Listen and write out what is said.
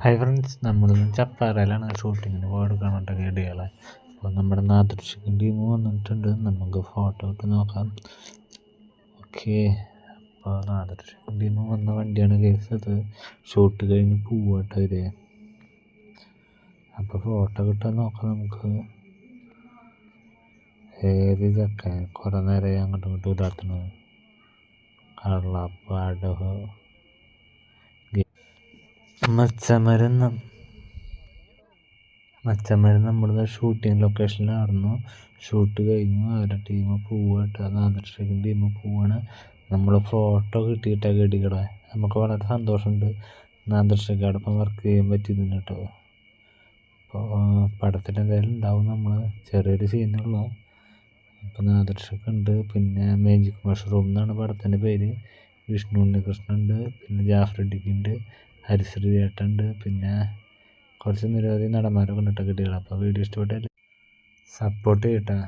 Hi friends, നമ്മളിന്ന് ചപ്പാറയിലാണ് ഷൂട്ടിങ്ങിന് പോയെടുക്കണം കേട്ടോ ഗഡികളെ. അപ്പോൾ നമ്മുടെ നാദൃശ്യം ടീം വന്നിട്ടുണ്ട്. നമുക്ക് ഫോട്ടോ ഇട്ട് നോക്കാം. ഓക്കെ, അപ്പോൾ നാദൃശ്യം ടീം വന്ന വണ്ടിയാണ് കേസ്. അത് ഷൂട്ട് കഴിഞ്ഞ് പോവാട്ടോ ഇത്. അപ്പോൾ ഫോട്ടോ കിട്ടാൻ നോക്കാം നമുക്ക്. ഏത് ചക്കൻ കുറേ നേരം അങ്ങോട്ടും ഇങ്ങോട്ടും ഇതാത്തണം. കള്ളപ്പാടോ മച്ചമരം നമ്മളിത് ഷൂട്ടിങ് ലൊക്കേഷനിലായിരുന്നു. ഷൂട്ട് കഴിഞ്ഞു, അവരുടെ ടീം പോവാട്ടോ. നാദൃശ്യം ടീം പോവാണ്. നമ്മൾ ഫോട്ടോ കിട്ടിയിട്ടാ ഗഡികളെ. നമുക്ക് വളരെ സന്തോഷമുണ്ട് നാദൃശ്യക്കാടൊപ്പം വർക്ക് ചെയ്യാൻ പറ്റിയതിന് കേട്ടോ. അപ്പോൾ പടത്തിൽ എന്തായാലും ഉണ്ടാവും. നമ്മൾ ചെറിയൊരു സീനുള്ളൂ. അപ്പോൾ നാദൃശ്യമൊക്കെ ഉണ്ട്. പിന്നെ മാജിക് മഷ്റൂം എന്നാണ് പടത്തിൻ്റെ പേര്. വിഷ്ണു ഉണ്ണികൃഷ്ണൻ ഉണ്ട്, പിന്നെ ജാഫർ ഇടുക്കിയുണ്ട്, ഹരിശ്രീ ചേട്ടുണ്ട്, പിന്നെ കുറച്ച് നിരവധി നടന്മാരൊക്കെ ഉണ്ട് കേട്ടോ ഗഡികൾ. അപ്പോൾ വീഡിയോ ഇഷ്ടപ്പെട്ടാൽ സപ്പോർട്ട് ചെയ്യട്ടെ.